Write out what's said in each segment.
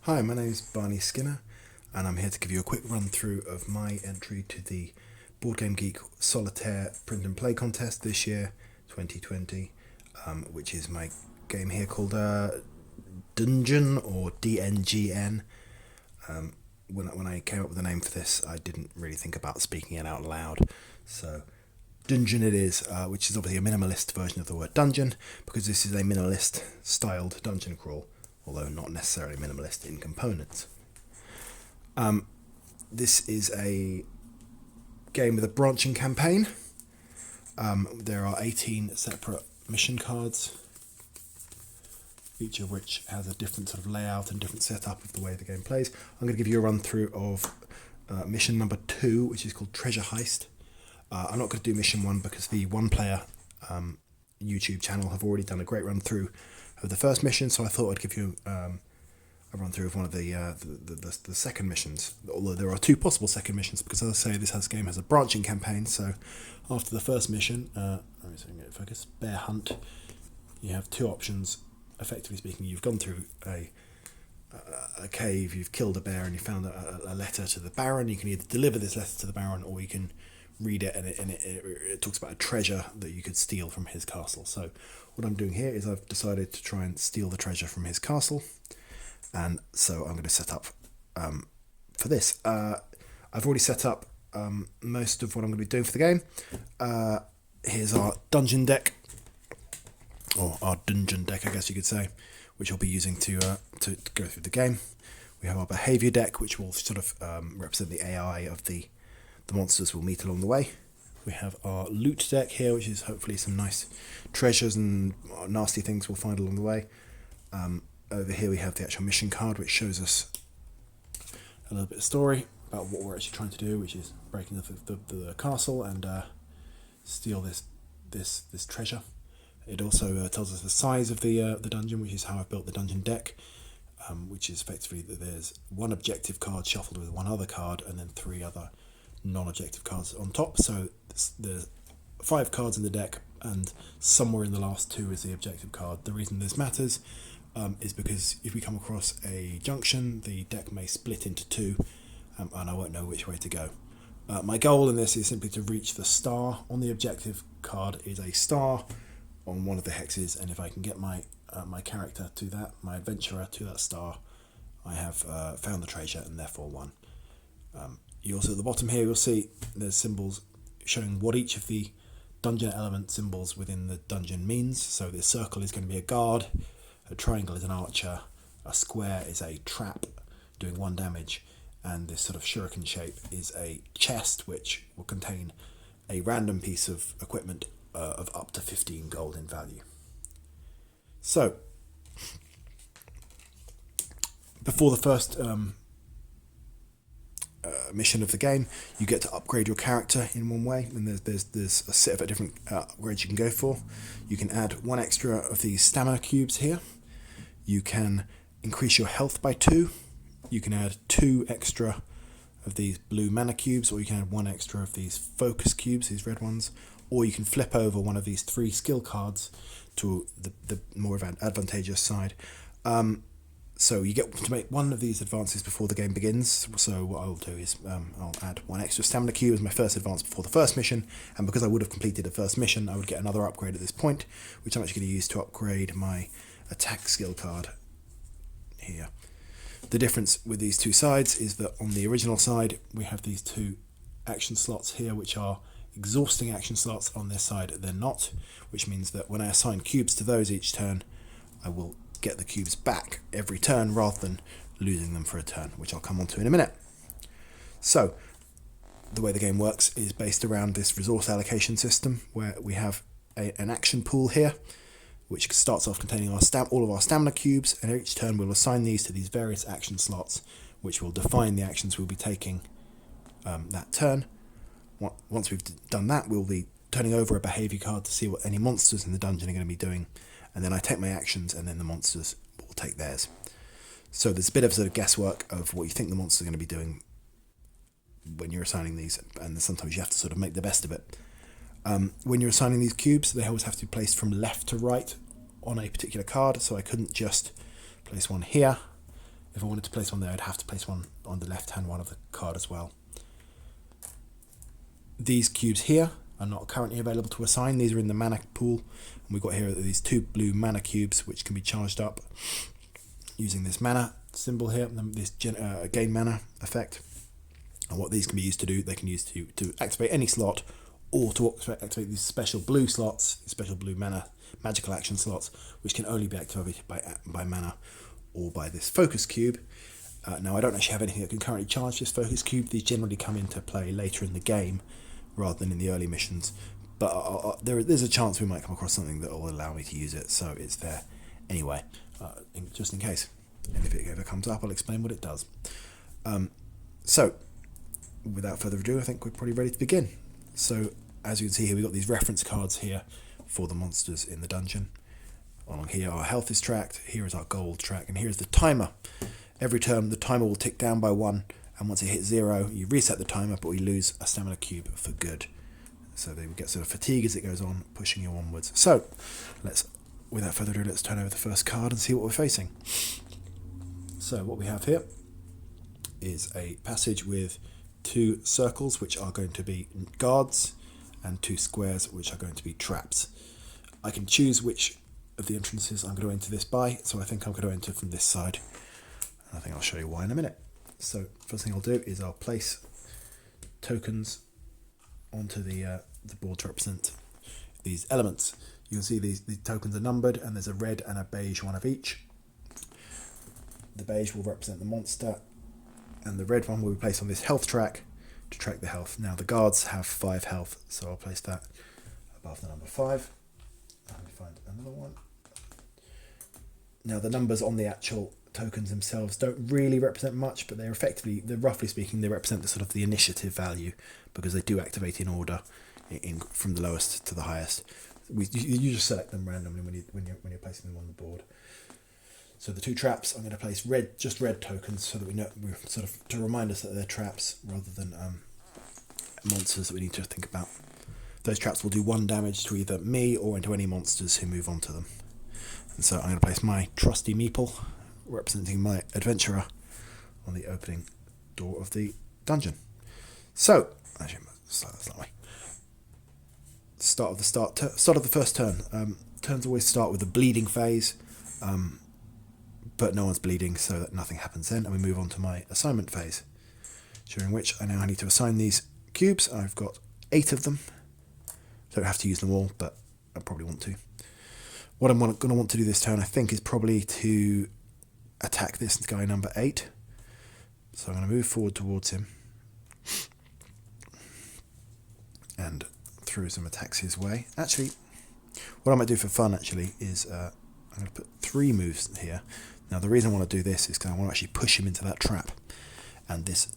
Hi, my name is Barney Skinner, and I'm here to give you a quick run through of my entry to the BoardGameGeek Solitaire Print and Play contest this year, 2020, which is my game here called Dungeon or DNGN. When I came up with a name for this, I didn't really think about speaking it out loud, so Dungeon it is, which is obviously a minimalist version of the word dungeon, because this is a minimalist styled dungeon crawl, although not necessarily minimalist in components. This is a game with a branching campaign. There are 18 separate mission cards, each of which has a different sort of layout and different setup of the way the game plays. I'm going to give you a run through of mission number 2, which is called Treasure Heist. I'm not going to do mission 1 because the One Player YouTube channel have already done a great run through of the first mission, so I thought I'd give you a run through of one of the second missions. Although there are 2 possible second missions, because as I say, this game has a branching campaign. So after the first mission, let me see if I can get focus. Bear hunt. You have 2 options. Effectively speaking, you've gone through a cave, you've killed a bear, and you found a letter to the Baron. You can either deliver this letter to the Baron, or you can read it, and it talks about a treasure that you could steal from his castle. So what I'm doing here is I've decided to try and steal the treasure from his castle, and so I'm going to set up for this. I've already set up most of what I'm going to be doing for the game. Here's our dungeon deck, or our dungeon deck, I guess you could say, which I'll be using to go through the game. We have our behaviour deck, which will sort of represent the AI of the monsters we'll meet along the way. We have our loot deck here, which is hopefully some nice treasures and nasty things we'll find along the way. Over here we have the actual mission card, which shows us a little bit of story about what we're actually trying to do, which is breaking the castle and steal this treasure. It also tells us the size of the dungeon, which is how I've built the dungeon deck, which is effectively that there's 1 objective card shuffled with 1 other card, and then 3 other non-objective cards on top. So there's 5 cards in the deck, and somewhere in the last 2 is the objective card. The reason this matters is because if we come across a junction, the deck may split into 2, and I won't know which way to go. My goal in this is simply to reach the star. On the objective card is a star on one of the hexes, and if I can get my character to that, my adventurer to that star, I have found the treasure and therefore won. You also, at the bottom here, you'll see there's symbols showing what each of the dungeon element symbols within the dungeon means. So the circle is going to be a guard, a triangle is an archer, a square is a trap doing 1 damage, and this sort of shuriken shape is a chest, which will contain a random piece of equipment of up to 15 gold in value. So, before the first mission of the game, you get to upgrade your character in one way, and there's a set of different upgrades you can go for. You can add 1 extra of these stamina cubes here. You can increase your health by 2. You can add 2 extra of these blue mana cubes, or you can add 1 extra of these focus cubes, these red ones, or you can flip over one of these 3 skill cards to the more advantageous side. So you get to make 1 of these advances before the game begins. So what I will do is I'll add 1 extra stamina cube as my first advance before the first mission, and because I would have completed the first mission, I would get another upgrade at this point, which I'm actually going to use to upgrade my attack skill card here. The difference with these 2 sides is that on the original side we have these 2 action slots here, which are exhausting action slots. On this side they're not, which means that when I assign cubes to those each turn, I will get the cubes back every turn rather than losing them for a turn, which I'll come on to in a minute. So the way the game works is based around this resource allocation system, where we have an action pool here, which starts off containing all of our stamina cubes, and each turn we'll assign these to these various action slots, which will define the actions we'll be taking that turn. Once we've done that, we'll be turning over a behaviour card to see what any monsters in the dungeon are going to be doing, and then I take my actions, and then the monsters will take theirs. So there's a bit of sort of guesswork of what you think the monsters are going to be doing when you're assigning these, and sometimes you have to sort of make the best of it. When you're assigning these cubes, they always have to be placed from left to right on a particular card, so I couldn't just place one here. If I wanted to place one there, I'd have to place one on the left-hand one of the card as well. These cubes here are not currently available to assign. These are in the mana pool. And we've got here these 2 blue mana cubes which can be charged up using this mana symbol here, this gain mana effect. And what these can be used to do, they can use to activate any slot, or to activate these special blue slots, these special blue mana magical action slots, which can only be activated by mana or by this focus cube. Now I don't actually have anything that can currently charge this focus cube. These generally come into play later in the game rather than in the early missions, but there's a chance we might come across something that will allow me to use it, so it's there anyway, just in case. And if it ever comes up, I'll explain what it does. So without further ado, I think we're probably ready to begin. So as you can see here, we've got these reference cards here for the monsters in the dungeon. Along here our health is tracked, here is our gold track, and here's the timer. Every turn the timer will tick down by 1, and once it hits 0 you reset the timer, but we lose a stamina cube for good. So they will get sort of fatigue as it goes on, pushing you onwards. So without further ado, let's turn over the first card and see what we're facing. So what we have here is a passage with 2 circles which are going to be guards and 2 squares which are going to be traps. I can choose which of the entrances I'm going to enter this by, so I think I'm going to enter from this side. I think I'll show you why in a minute. So first thing I'll do is I'll place tokens onto the board to represent these elements. You can see these tokens are numbered, and there's a red and a beige one of each. The beige will represent the monster, and the red one will be placed on this health track to track the health. Now the guards have 5 health, so I'll place that above the number 5. Let me find another one. Now the numbers on the actual tokens themselves don't really represent much, but they're roughly speaking, they represent the sort of the initiative value, because they do activate in order, from the lowest to the highest. You just select them randomly when you're placing them on the board. So the 2 traps, I'm going to place just red tokens, so that we're sort of to remind us that they're traps rather than monsters that we need to think about. Those traps will do 1 damage to either me or into any monsters who move onto them. And so I'm going to place my trusty meeple, representing my adventurer, on the opening door of the dungeon. So, actually, start that way. Start of the first turn. Turns always start with a bleeding phase, but no one's bleeding, so that nothing happens then. And we move on to my assignment phase, during which I need to assign these cubes. I've got 8 of them. Don't have to use them all, but I probably want to. What I'm going to want to do this turn, I think, is probably to attack this guy number 8. So I'm going to move forward towards him and throw some attacks his way. Actually, what I might do for fun is I'm going to put 3 moves here. Now the reason I want to do this is because I want to actually push him into that trap, and this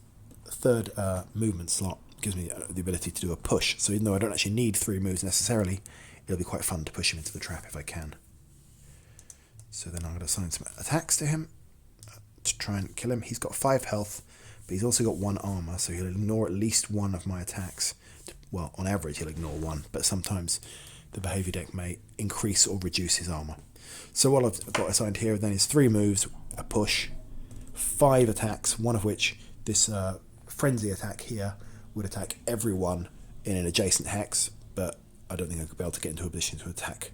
3rd movement slot gives me the ability to do a push. So even though I don't actually need 3 moves necessarily, it'll be quite fun to push him into the trap if I can. So then I'm going to assign some attacks to him to try and kill him. He's got 5 health, but he's also got 1 armor, so he'll ignore at least 1 of my attacks. Well, on average he'll ignore 1, but sometimes the behaviour deck may increase or reduce his armor. So what I've got assigned here then is 3 moves, a push, 5 attacks, one of which, this frenzy attack here, would attack everyone in an adjacent hex, but I don't think I could be able to get into a position to attack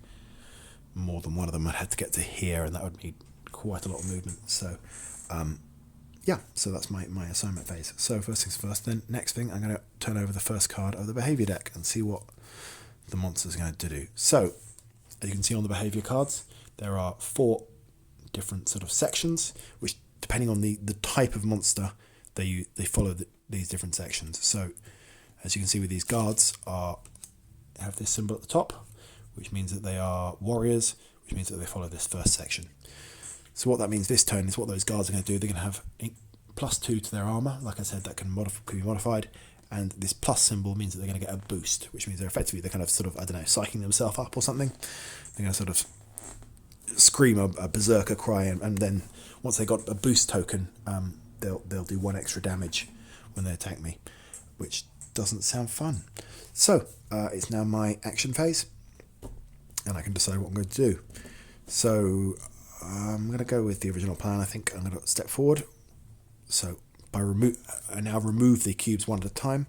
more than one of them. I'd have to get to here, and that would need quite a lot of movement. So, yeah, so that's my assignment phase. So first things first, then next thing, I'm going to turn over the first card of the behaviour deck and see what the monster's going to do. So, as you can see on the behaviour cards, there are 4 different sort of sections, which, depending on the type of monster, they follow these different sections. So, as you can see with these guards, have this symbol at the top, which means that they are warriors, which means that they follow this first section. So what that means this turn is what those guards are going to do. They're going to have +2 to their armor. Like I said, that can be modified, and this plus symbol means that they're going to get a boost, which means they're kind of sort of, I don't know, psyching themselves up or something. They're going to sort of scream a berserker cry, and then once they got a boost token, they'll do 1 extra damage when they attack me, which doesn't sound fun. So it's now my action phase, and I can decide what I'm going to do. So I'm going to go with the original plan. I think I'm going to step forward. So I now remove the cubes one at a time.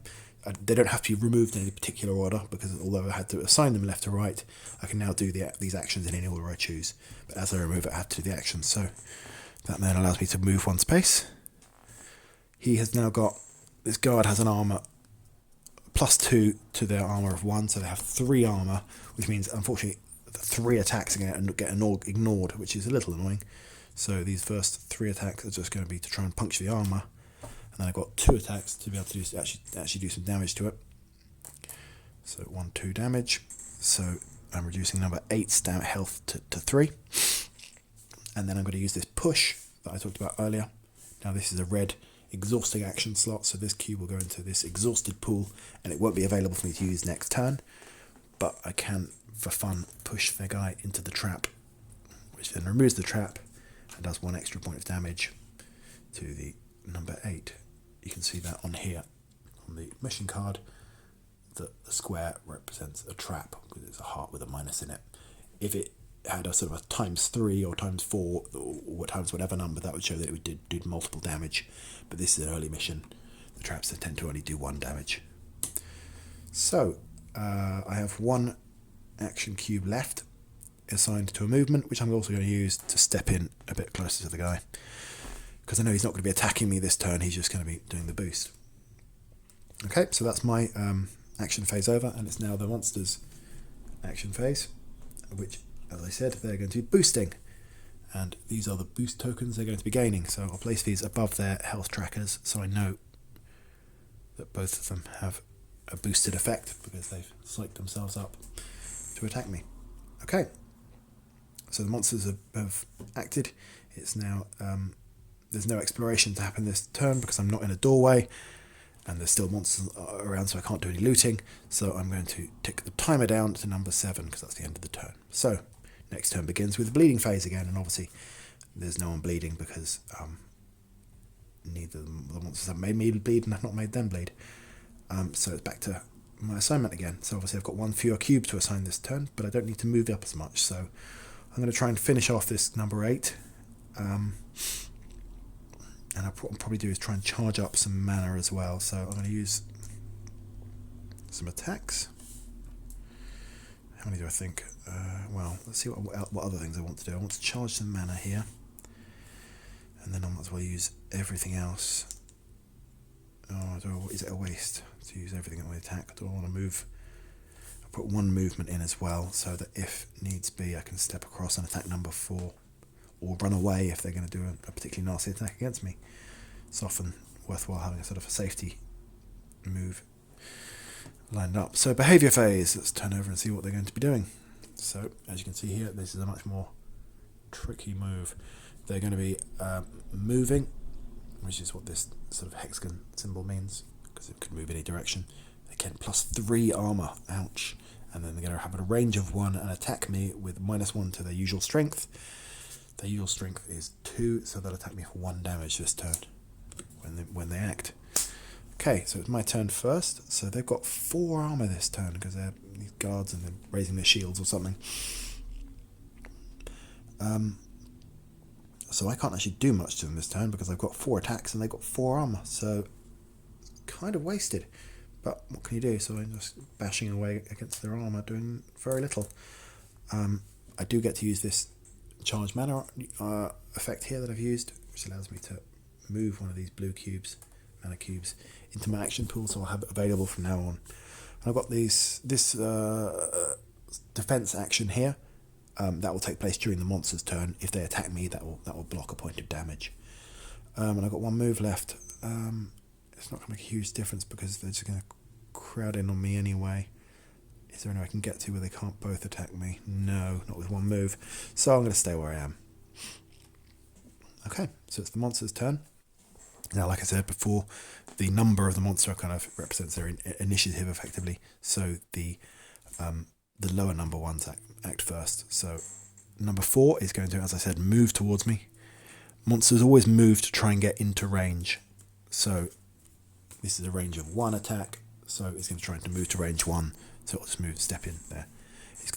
They don't have to be removed in any particular order, because although I had to assign them left to right, I can now do these actions in any order I choose. But as I remove it, I have to do the actions. So that then allows me to move one space. He has now got, this guard has an armor +2 to their armor of 1, so they have 3 armor, which means unfortunately the 3 attacks are going to get ignored, which is a little annoying. So these first 3 attacks are just going to be to try and puncture the armor, and then I've got 2 attacks to be able to actually do some damage to it. So 1, 2 damage. So I'm reducing number 8's health to 3, and then I'm going to use this push that I talked about earlier. Now this is a red exhausting action slot, so this cube will go into this exhausted pool, and it won't be available for me to use next turn, but I can, for fun, push the guy into the trap, which then removes the trap and does 1 extra point of damage to the number 8. You can see that on here, on the mission card, that the square represents a trap, because it's a heart with a minus in it. If it had a sort of a ×3 or ×4 or times whatever number, that would show that it would do multiple damage. But this is an early mission. The traps tend to only do 1 damage. So I have 1 action cube left assigned to a movement, which I'm also going to use to step in a bit closer to the guy, because I know he's not going to be attacking me this turn. He's just going to be doing the boost. Okay, so that's my action phase over, and it's now the monster's action phase, which, as I said, they're going to be boosting, and these are the boost tokens they're going to be gaining. So I'll place these above their health trackers, so I know that both of them have a boosted effect, because they've psyched themselves up to attack me. Okay, so the monsters have acted. It's now there's no exploration to happen this turn, because I'm not in a doorway, and there's still monsters around, so I can't do any looting. So I'm going to tick the timer down to number 7, because that's the end of the turn. So next turn begins with the bleeding phase again, and obviously there's no one bleeding, because neither of the monsters have made me bleed and I've not made them bleed. So it's back to my assignment again. So obviously I've got 1 fewer cube to assign this turn, but I don't need to move up as much. So I'm going to try and finish off this number 8. And I'll probably do is try and charge up some mana as well. So I'm going to use some attacks. How many do I think? Well, let's see what other things I want to do. I want to charge some mana here, and then I might as well use everything else. Oh, is it a waste to use everything on my attack? Do I want to move? I'll put 1 movement in as well, so that if needs be, I can step across and attack number 4. Or run away if they're going to do a particularly nasty attack against me. It's often worthwhile having a sort of a safety move lined up. So behaviour phase, let's turn over and see what they're going to be doing. So as you can see here, this is a much more tricky move. They're going to be moving, which is what this sort of hexagon symbol means, because it could move any direction. They get +3 armour, ouch. And then they're going to have a range of 1 and attack me with -1 to their usual strength. Their usual strength is 2, so they'll attack me for 1 damage this turn when they act. Okay, so it's my turn first. So they've got 4 armor this turn, because they're these guards and they're raising their shields or something. So I can't actually do much to them this turn, because I've got 4 attacks and they've got 4 armor. So it's kind of wasted. But what can you do? So I'm just bashing away against their armor, doing very little. I do get to use this charge mana effect here that I've used, which allows me to move one of these blue cubes, mana cubes, into my action pool, so I'll have it available from now on. And I've got this defense action here that will take place during the monster's turn. If they attack me, that will block a point of damage. And I've got 1 move left. It's not going to make a huge difference, because they're just going to crowd in on me anyway. Is there anywhere I can get to where they can't both attack me? No, not with 1 move. So I'm going to stay where I am. Okay, so it's the monster's turn. Now, like I said before, the number of the monster kind of represents their initiative effectively. So the lower number ones act first. So number 4 is going to, as I said, move towards me. Monsters always move to try and get into range. So this is a range of 1 attack. So it's going to try to move to range 1. So it'll just step in there.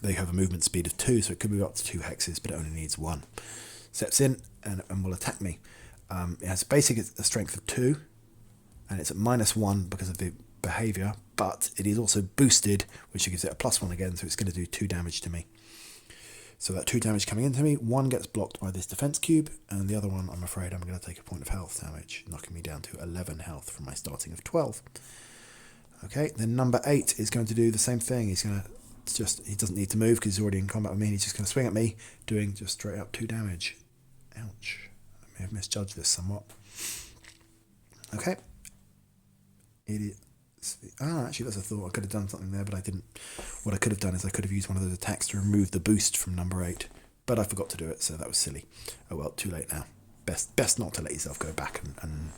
They have a movement speed of 2, so it could move up to 2 hexes, but it only needs 1. steps in and will attack me. It has a strength of 2, and it's at -1 because of the behaviour, but it is also boosted, which gives it a +1 again, so it's going to do 2 damage to me. So that 2 damage coming into me, 1 gets blocked by this defense cube, and the other one, I'm afraid, I'm going to take a point of health damage, knocking me down to 11 health from my starting of 12. Okay, then number 8 is going to do the same thing. He's going to he doesn't need to move because he's already in combat with me. He's just going to swing at me, doing just straight up 2 damage. Ouch. I may have misjudged this somewhat. Okay. Actually, that's a thought. I could have done something there, but I didn't. What I could have done is I could have used one of those attacks to remove the boost from number 8, but I forgot to do it, so that was silly. Oh well, too late now. Best not to let yourself go back and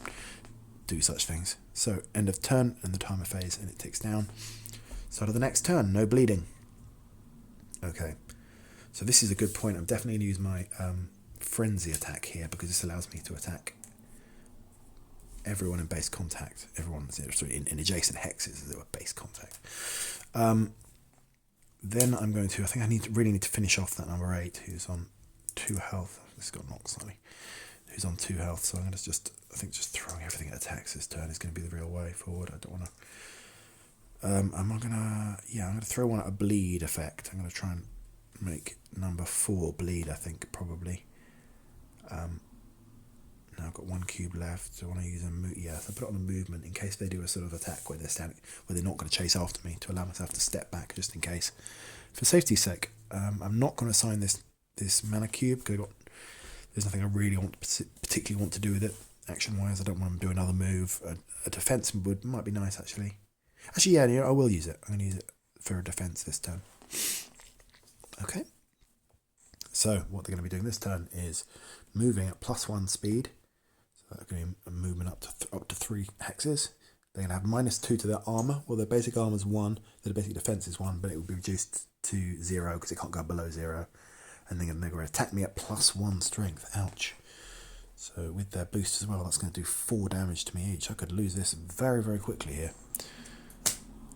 do such things. So, end of turn, and the timer phase, and it ticks down. Start of the next turn, no bleeding. Okay, so this is a good point. I'm definitely going to use my frenzy attack here, because this allows me to attack everyone in base contact, in adjacent hexes as they were base contact. Then I'm going to, I think I really need to finish off that number 8, who's on 2 health. This got knocked slightly. Who's on 2 health, so I'm going to just throwing everything at attacks this turn is going to be the real way forward. I don't want to. I'm going to throw one at a bleed effect. I'm going to try and make number 4 bleed, I think, probably. Now I've got 1 cube left, so I want to use so I put it on a movement in case they do a sort of attack where they're not going to chase after me, to allow myself to step back just in case. For safety's sake, I'm not going to assign this mana cube because there's nothing I really particularly want to do with it action-wise. I don't want to do another move. A defense might be nice actually. Actually, yeah, I will use it. I'm going to use it for a defense this turn. Okay. So what they're going to be doing this turn is moving at +1 speed. That's going to be a movement up to 3 hexes. They're going to have -2 to their armor. Well, their basic armor is 1, their basic defense is 1, but it will be reduced to 0 because it can't go below 0. And then they're going to attack me at +1 strength. Ouch. So with their boost as well, that's going to do 4 damage to me each. I could lose this very, very quickly here.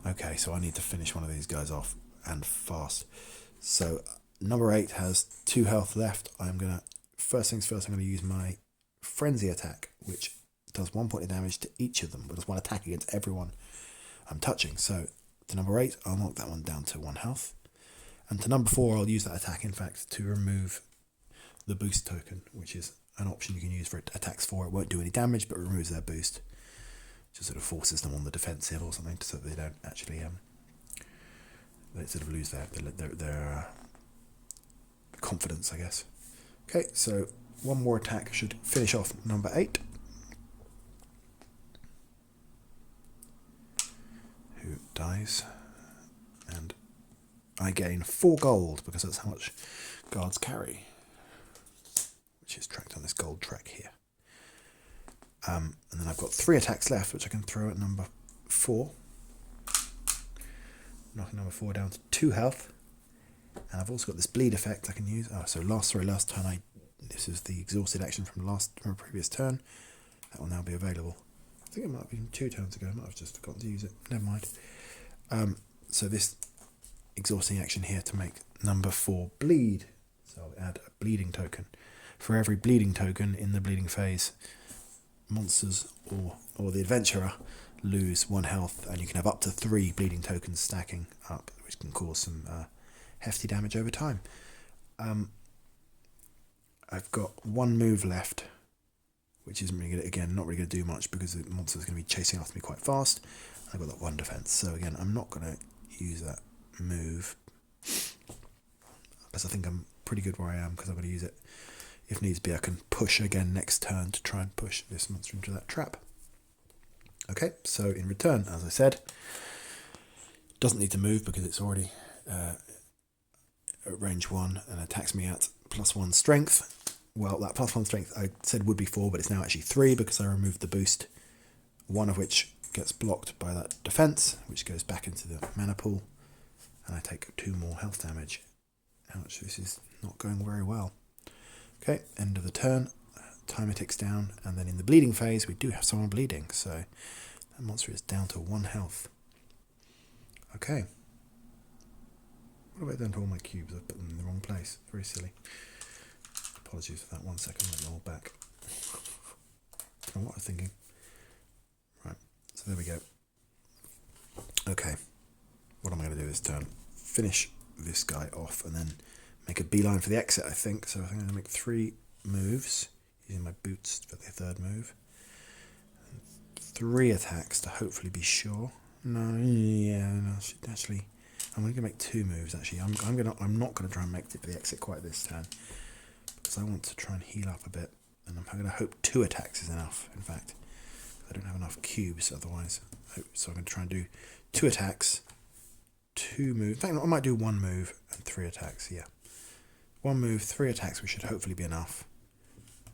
Okay, so I need to finish one of these guys off, and fast. So number 8 has 2 health left. First things first, I'm going to use my frenzy attack, which does 1 point of damage to each of them, but does 1 attack against everyone I'm touching. So to number 8, I'll knock that one down to 1 health. And to number 4, I'll use that attack, in fact, to remove the boost token, which is an option you can use for attacks 4. It won't do any damage, but removes their boost. Just sort of forces them on the defensive or something, so that they don't actually they sort of lose their confidence, I guess. Okay, so 1 more attack should finish off number 8. Who dies. And I gain 4 gold, because that's how much guards carry, which is tracked on this gold track here. And then I've got 3 attacks left, which I can throw at number 4. Knocking number 4 down to 2 health. And I've also got this bleed effect I can use. So last turn, this is the exhausted action from a previous turn. That will now be available. I think it might have been 2 turns ago. I might have just forgotten to use it. Never mind. So this exhausting action here to make number 4 bleed. So I'll add a bleeding token. For every bleeding token in the bleeding phase, monsters or the adventurer lose 1 health, and you can have up to 3 bleeding tokens stacking up, which can cause some hefty damage over time. I've got 1 move left, which isn't really good. Again, not really going to do much because the monster's going to be chasing after me quite fast. I've got that 1 defense, so again, I'm not going to use that move because I think I'm pretty good where I am, because I'm going to use it. If needs be, I can push again next turn to try and push this monster into that trap. Okay, so in return, as I said, doesn't need to move because it's already at range 1 and attacks me at +1 strength. Well, that +1 strength I said would be 4, but it's now actually 3 because I removed the boost, 1 of which gets blocked by that defense, which goes back into the mana pool, and I take 2 more health damage. Ouch, this is not going very well. Okay, end of the turn, timer ticks down, and then in the bleeding phase we do have someone bleeding, so that monster is down to 1 health. Okay. What have I done to all my cubes? I've put them in the wrong place. Very silly. Apologies for that. 1 second, let me all back. From what I was thinking. Right, so there we go. Okay, what am I going to do this turn? Finish this guy off and then make a beeline for the exit, I think. So I think I'm going to make 3 moves, using my boots for the 3rd move. 3 attacks to hopefully be sure. No, yeah, no, actually, I'm going to make 2 moves. Actually, I'm not going to try and make it for the exit quite this turn because I want to try and heal up a bit, and I'm going to hope 2 attacks is enough. In fact, I don't have enough cubes otherwise, so I'm going to try and do 2 attacks, 2 moves. In fact, I might do 1 move and 3 attacks. Yeah, 1 move, 3 attacks, which should hopefully be enough.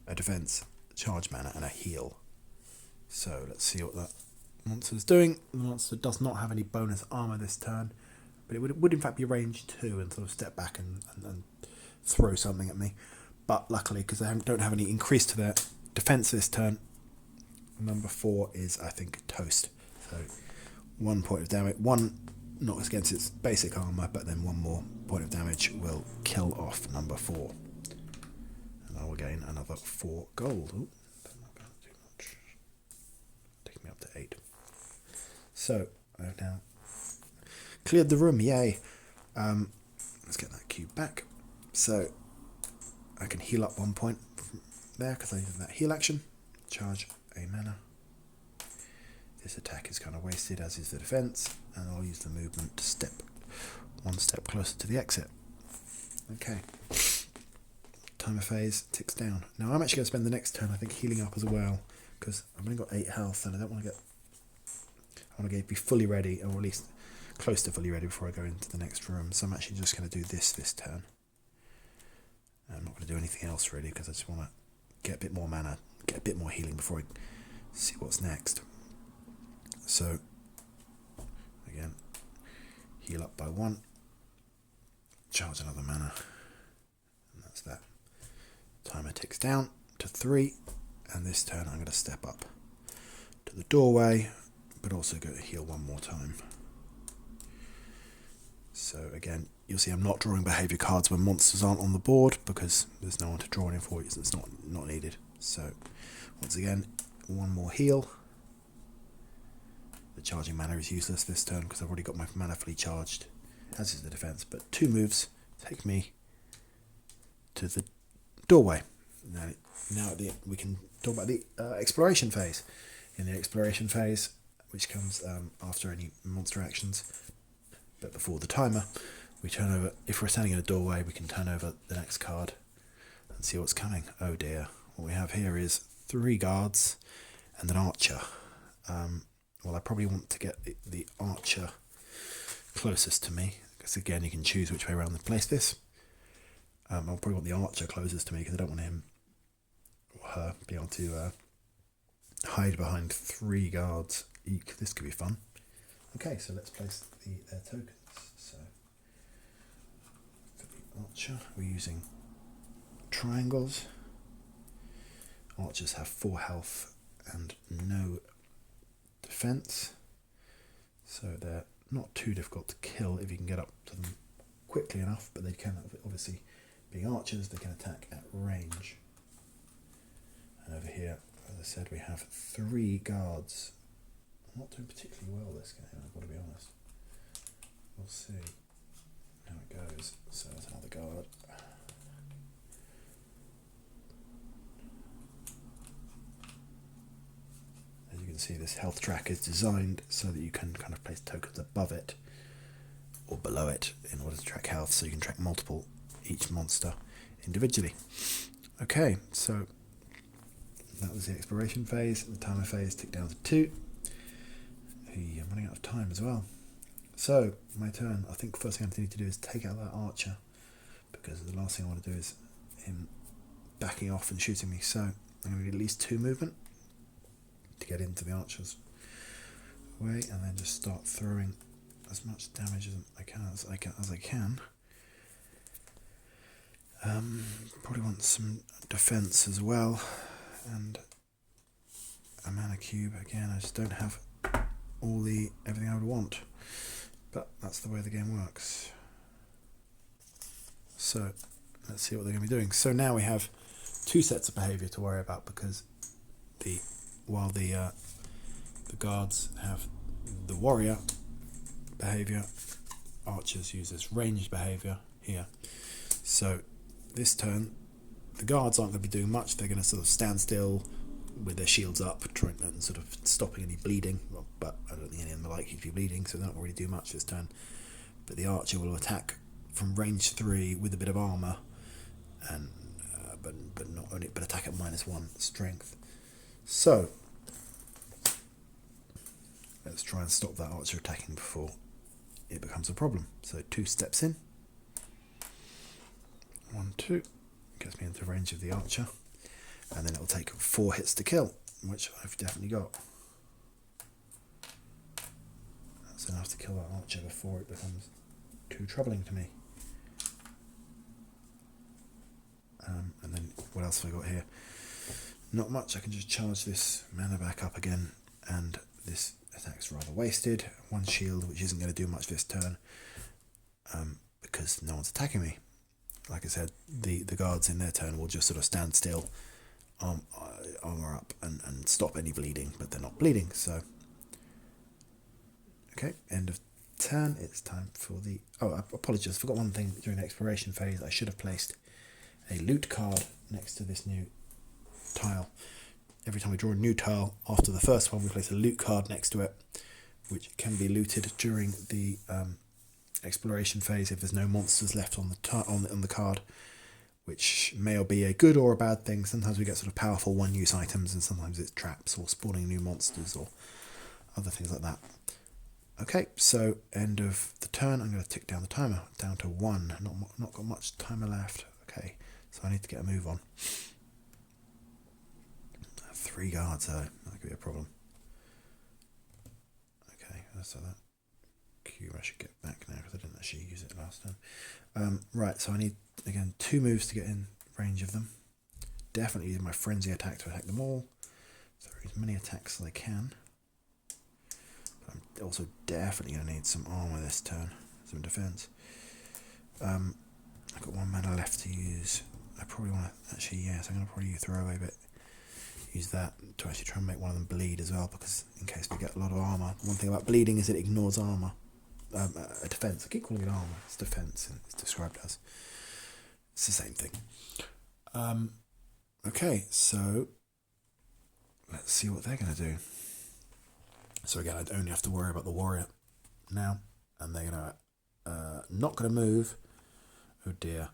A defense, charge mana, and a heal. So let's see what that monster's doing. The monster does not have any bonus armor this turn, but it would in fact be range 2 and sort of step back and throw something at me. But luckily, because they don't have any increase to their defense this turn, number 4 is, I think, toast. So 1 point of damage, 1 knocks against its basic armor, but then 1 more point of damage will kill off number 4. And I will gain another 4 gold. Ooh, that's not going to do much. Take me up to 8. So I have now cleared the room, yay. Let's get that cube back. So I can heal up 1 point from there because I use that heal action. Charge a mana. This attack is kind of wasted, as is the defense, and I'll use the movement to step 1 step closer to the exit. Okay. Timer phase ticks down. Now I'm actually going to spend the next turn, I think, healing up as well, because I've only got 8 health, and I don't want to get. I want to be fully ready, or at least close to fully ready before I go into the next room. So I'm actually just going to do this turn. I'm not going to do anything else really, because I just want to get a bit more mana, get a bit more healing before I see what's next. So again, heal up by 1, charge another mana, and that's that. Timer ticks down to 3, and this turn I'm going to step up to the doorway, but also go to heal 1 more time. So again, you'll see I'm not drawing behaviour cards when monsters aren't on the board, because there's no one to draw in for it, so it's not needed. So once again, 1 more heal. The charging mana is useless this turn because I've already got my mana fully charged, as is the defense, but 2 moves take me to the doorway. Now we can talk about the exploration phase. In the exploration phase, which comes after any monster actions, but before the timer, we turn over. If we're standing in a doorway, we can turn over the next card and see what's coming. Oh dear, what we have here is 3 guards and an archer. Well, I probably want to get the archer closest to me, because again, you can choose which way around to place this. I'll probably want the archer closest to me, because I don't want him or her be able to hide behind 3 guards. Eek, this could be fun. Okay, so let's place their tokens. So for the archer, we're using triangles. Archers have 4 health and no defense, so they're not too difficult to kill if you can get up to them quickly enough, but they can, obviously, being archers, they can attack at range. And over here, as I said, we have 3 guards. I'm not doing particularly well this game, I've got to be honest. We'll see how it goes. So there's another guard. As you can see, this health track is designed so that you can kind of place tokens above it or below it in order to track health, so you can track each monster individually. Okay, so that was the exploration phase. The timer phase ticked down to 2. I'm running out of time as well. So, my turn. I think the first thing I need to do is take out that archer, because the last thing I want to do is him backing off and shooting me. So, I'm going to need at least 2 movement to get into the archer's way, and then just start throwing as much damage as I can. Probably want some defense as well, and a mana cube. Again, I just don't have everything I would want, but that's the way the game works. So let's see what they're going to be doing. So now we have two sets of behaviour to worry about, because while the guards have the warrior behaviour, archers use this ranged behaviour here. So this turn, the guards aren't going to be doing much. They're going to sort of stand still with their shields up, trying and sort of stopping any bleeding. Well, but I don't think any of them are likely to be bleeding, so they don't really do much this turn. But the archer will attack from range 3 with a bit of armour, and but attack at -1 strength. So let's try and stop that archer attacking before it becomes a problem. So 2 steps in. 1, 2. Gets me into range of the archer. And then it'll take 4 hits to kill, which I've definitely got. That's enough to kill that archer before it becomes too troubling to me. And then what else have I got here? Not much. I can just charge this mana back up again, and this attack's rather wasted. 1 shield, which isn't going to do much this turn, because no one's attacking me. Like I said, the guards in their turn will just sort of stand still, armour up, and stop any bleeding, but they're not bleeding. So okay, end of turn. It's time for the... Oh, I apologize, I forgot one thing during the exploration phase. I should have placed a loot card next to this new tile. Every time we draw a new tile after the first one, we place a loot card next to it, which can be looted during the exploration phase if there's no monsters left on the card, which may be a good or a bad thing. Sometimes we get sort of powerful one-use items, and sometimes it's traps or spawning new monsters or other things like that. Okay, so end of the turn. I'm going to tick down the timer down to 1. Not got much timer left. Okay, so I need to get a move on. 3 guards, that could be a problem. Okay, so that cube I should get back now, because I didn't actually use it last time. Right, so I need, again, 2 moves to get in range of them. Definitely use my frenzy attack to attack them all. Throw as many attacks as I can. But I'm also definitely going to need some armour this turn, some defence. I've got 1 mana left to use. I probably want to, actually, yes, I'm going to probably throw away a bit. Use that to actually try and make one of them bleed as well, because in case we get a lot of armour. One thing about bleeding is it ignores armour. A defence. I keep calling it armour. It's defence, and it's described as. It's the same thing. Okay, so let's see what they're going to do. So again, I only have to worry about the warrior now, and they're going to not going to move. Oh dear.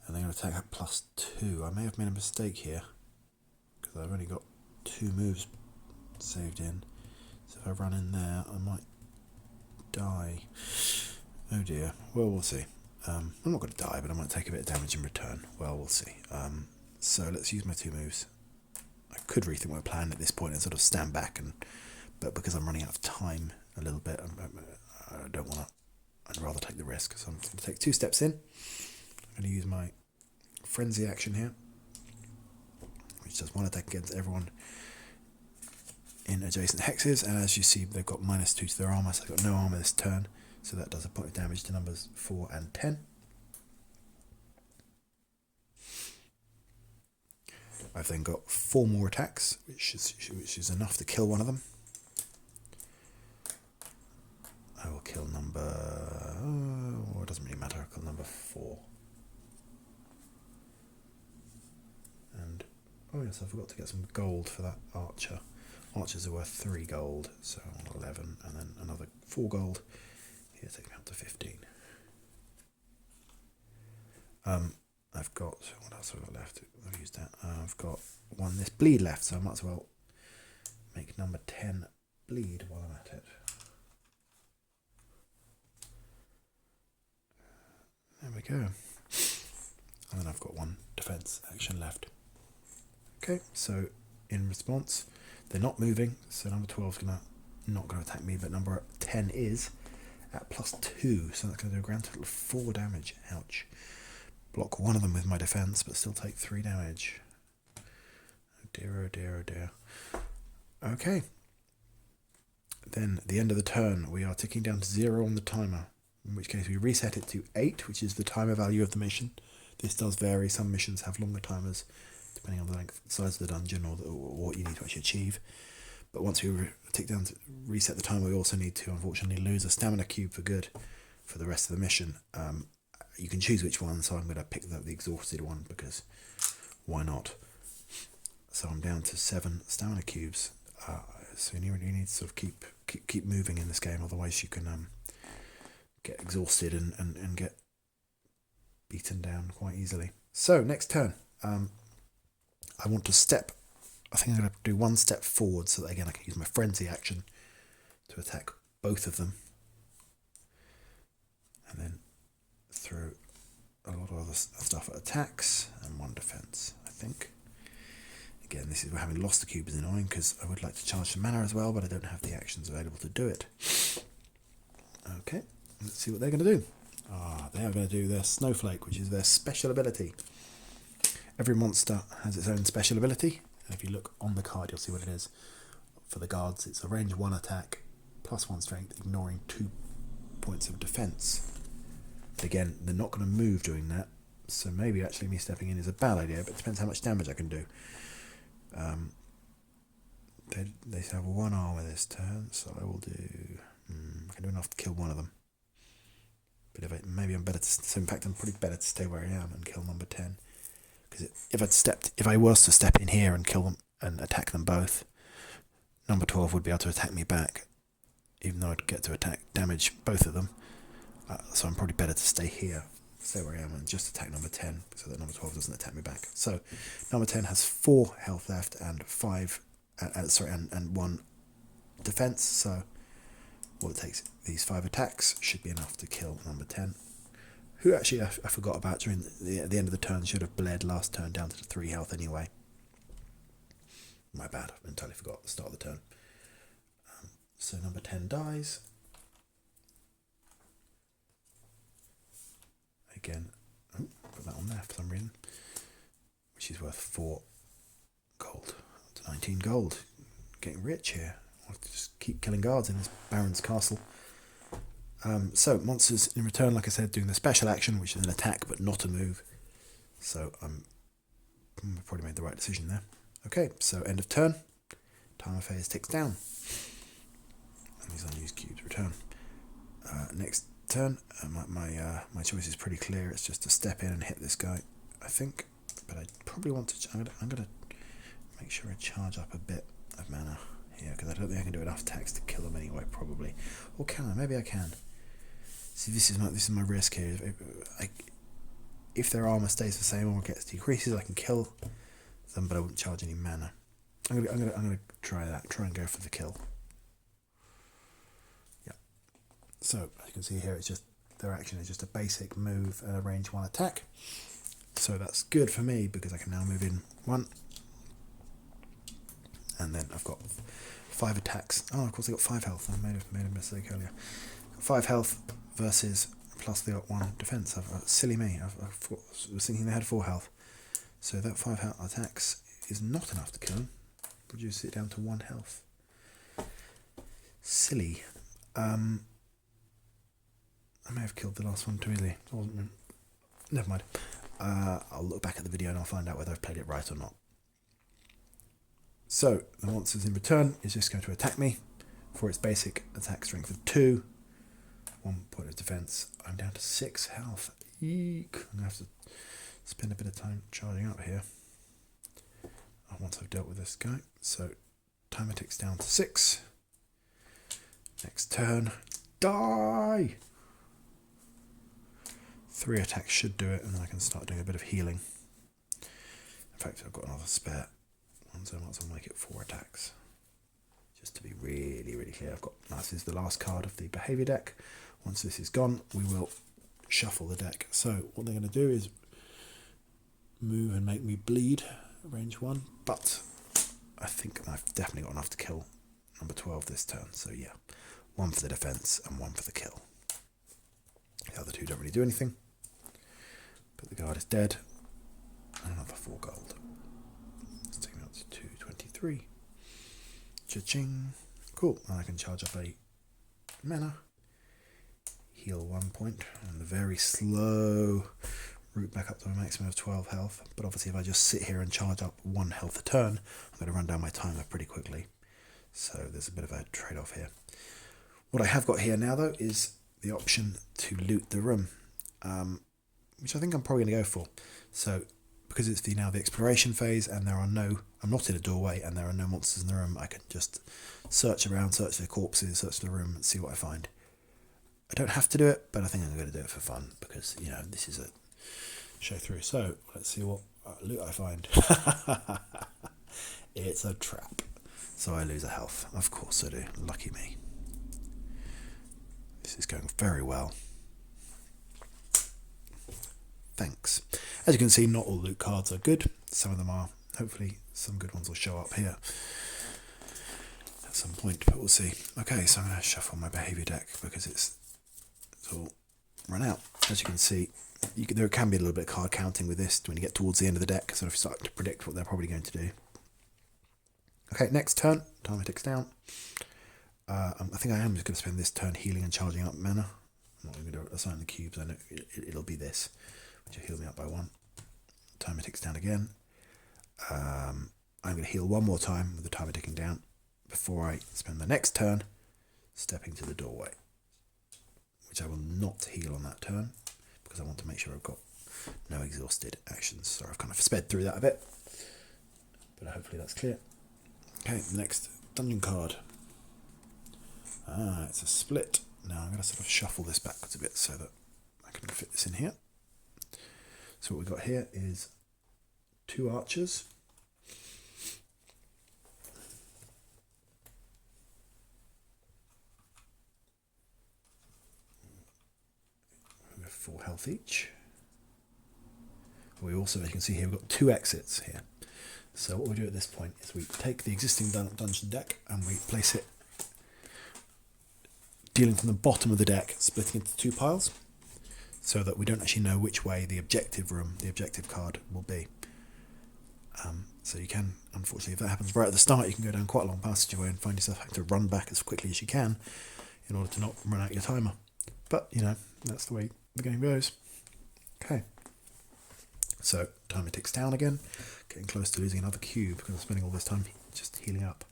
And they're going to attack at +2. I may have made a mistake here, because I've only got 2 moves saved in. So if I run in there, I might die. Oh dear. Well, we'll see. I'm not going to die, but I might take a bit of damage in return. Well, we'll see. So let's use my 2 moves. I could rethink my plan at this point and sort of stand back, but because I'm running out of time a little bit, I don't want to. I'd rather take the risk. So I'm going to take 2 steps in. I'm going to use my frenzy action here, which does 1 attack against everyone in adjacent hexes, and as you see, they've got -2 to their armour, so they've got no armour this turn, so that does a point of damage to numbers 4 and 10. I've then got 4 more attacks, which is enough to kill one of them. I will kill number... it doesn't really matter, I'll kill number 4. And, oh yes, I forgot to get some gold for that archer. Archers are worth 3 gold, so I want 11, and then another 4 gold. Here, take me up to 15. I've got, what else have I got left? I've used that. I've got 1 this bleed left, so I might as well make number 10 bleed while I'm at it. There we go. And then I've got 1 defense action left. Okay, so in response, they're not moving, so number 12 is not going to attack me, but number 10 is at +2, so that's going to do a grand total of 4 damage. Ouch. Block 1 of them with my defense, but still take 3 damage. Oh dear, oh dear, oh dear. Okay. Then, at the end of the turn, we are ticking down to 0 on the timer, in which case we reset it to 8, which is the timer value of the mission. This does vary. Some missions have longer timers, depending on the length, size of the dungeon, or what you need to actually achieve. But once we tick down to reset the time, we also need to unfortunately lose a stamina cube for good for the rest of the mission. You can choose which one, so I'm going to pick the exhausted one because why not? So I'm down to 7 stamina cubes. So you really need to sort of keep moving in this game, otherwise you can get exhausted and get beaten down quite easily. So next turn, I want to step. I think I'm going to do 1 step forward so that again I can use my frenzy action to attack both of them, and then throw a lot of other stuff at attacks and 1 defense, I think. Again, this is where having lost the cube is annoying because I would like to charge some mana as well, but I don't have the actions available to do it. Okay, let's see what they're going to do. They are going to do their Snowflake, which is their special ability. Every monster has its own special ability, and if you look on the card, you'll see what it is. For the guards, it's a range 1 attack, +1 strength, ignoring 2 points of defense. Again, they're not going to move doing that, so maybe actually me stepping in is a bad idea, but it depends how much damage I can do. They have 1 armor this turn, so I will do. I can do enough to kill one of them. But maybe I'm better to. So in fact, I'm probably better to stay where I am and kill number 10. Because if I was to step in here and kill them and attack them both, number 12 would be able to attack me back, even though I'd get to damage both of them. So I'm probably better to stay here, stay where I am, and just attack number 10 so that number 12 doesn't attack me back. So number 10 has 4 health left and 1 defense. So all it takes, these 5 attacks should be enough to kill number 10. Who actually I forgot about during the end of the turn, should have bled last turn down to 3 health anyway. My bad, I entirely forgot at the start of the turn. So number 10 dies. Again, put that on there for some reason, which is worth 4 gold. Up to 19 gold. Getting rich here. I'll have to just keep killing guards in this Baron's castle. So monsters in return, like I said, doing the special action, which is an attack but not a move. So I probably made the right decision there. Okay, so end of turn. Timer phase ticks down. And these unused cubes return. Next turn, my choice is pretty clear. It's just to step in and hit this guy, I think. But I probably want to. I'm gonna make sure I charge up a bit of mana here because I don't think I can do enough attacks to kill them anyway. Probably, or can I? Maybe I can. See, this is my risk here. If their armor stays the same or gets decreases, I can kill them, but I wouldn't charge any mana. I'm gonna try that. Try and go for the kill. So as you can see here, it's just their action is just a basic move and a range 1 attack. So that's good for me because I can now move in 1, and then I've got 5 attacks. Oh, of course I got 5 health. I made a mistake earlier. 5 health versus plus the 1 defense. Silly me. I was thinking they had 4 health. So that 5 health attacks is not enough to kill them. Reduce it down to 1 health. Silly. I may have killed the last one too easily. Never mind. I'll look back at the video and I'll find out whether I've played it right or not. So, the monsters in return is just going to attack me for its basic attack strength of 2. 1 point of defense. I'm down to 6 health. Eek. I'm going to have to spend a bit of time charging up here once I've dealt with this guy. So, timer ticks down to 6. Next turn. Die! 3 attacks should do it, and then I can start doing a bit of healing. In fact, I've got another spare one, so I might as well make it 4 attacks. Just to be really, really clear, this is the last card of the behaviour deck. Once this is gone, we will shuffle the deck. So what they're going to do is move and make me bleed, range 1, but I think I've definitely got enough to kill number 12 this turn. So yeah, 1 for the defence and 1 for the kill. The other 2 don't really do anything. But the guard is dead. And another 4 gold. Let's take me up to 223. Cha-ching. Cool. And I can charge up a mana. Heal 1 point. And the very slow root back up to a maximum of 12 health. But obviously if I just sit here and charge up 1 health a turn, I'm going to run down my timer pretty quickly. So there's a bit of a trade-off here. What I have got here now though is the option to loot the room, which I think I'm probably going to go for. So because it's now the exploration phase and I'm not in a doorway and there are no monsters in the room, I can just search around, search the corpses, search the room and see what I find. I don't have to do it, but I think I'm going to do it for fun because, you know, this is a show through. So let's see what loot I find. It's a trap. So I lose a health. Of course I do. Lucky me. This is going very well. Thanks. As you can see, not all loot cards are good. Some of them are. Hopefully some good ones will show up here at some point, but we'll see. Okay, so I'm going to shuffle my behaviour deck because it's all run out. As you can see, there can be a little bit of card counting with this when you get towards the end of the deck, so if you start to predict what they're probably going to do. Okay, next turn, timer ticks down. I think I am just going to spend this turn healing and charging up mana. I'm not going to assign the cubes, I know it'll be this, which will heal me up by 1. Timer ticks down again. I'm going to heal one more time with the timer ticking down before I spend the next turn stepping to the doorway, which I will not heal on that turn because I want to make sure I've got no exhausted actions. So I've kind of sped through that a bit, but hopefully that's clear. Okay, next dungeon card. It's a split. Now I'm going to sort of shuffle this backwards a bit so that I can fit this in here. So what we've got here is 2 archers. We have 4 health each. We also, as you can see here, we've got 2 exits here. So what we do at this point is we take the existing dungeon deck and we place it dealing from the bottom of the deck, splitting into 2 piles, so that we don't actually know which way the objective room, the objective card will be. So you can, unfortunately, if that happens right at the start, you can go down quite a long passageway and find yourself having to run back as quickly as you can in order to not run out your timer. But, you know, that's the way the game goes. Okay. So, timer ticks down again, getting close to losing another cube because I'm spending all this time just healing up.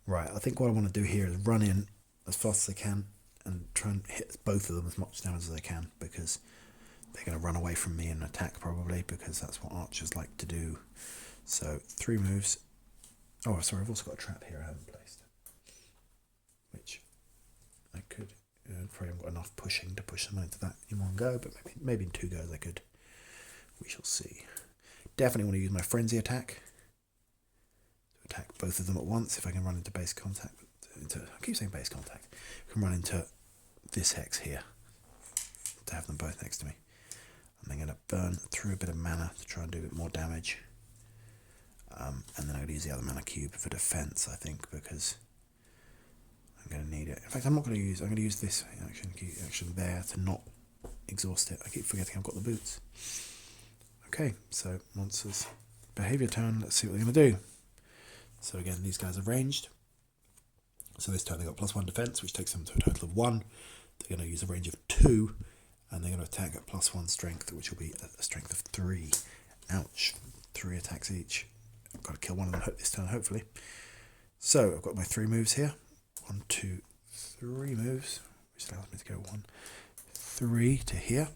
Right, I think what I want to do here is run in as fast as I can and try and hit both of them as much damage as I can because they're going to run away from me and attack probably because that's what archers like to do. So 3 moves. Oh, sorry, I've also got a trap here I haven't placed, which I could. Probably haven't got enough pushing to push someone into that in one go, but maybe in 2 goes I could. We shall see. Definitely want to use my frenzy attack to attack both of them at once if I can run into base contact. I keep saying base contact. I can run into this hex here to have them both next to me. And I'm going to burn through a bit of mana to try and do a bit more damage. And then I'm going to use the other mana cube for defense, I think, because I'm going to need it. In fact, I'm going to use this action there to not exhaust it. I keep forgetting I've got the boots. Okay, so monsters behavior turn. Let's see what they're going to do. So again, these guys are ranged. So this turn they got +1 defense, which takes them to a total of 1. They're going to use a range of 2, and they're going to attack at +1 strength, which will be a strength of 3. Ouch! 3 attacks each. I've got to kill one of them this turn, hopefully. So I've got my 3 moves here. 1, 2, 3 moves, which allows me to go 1, 3 to here.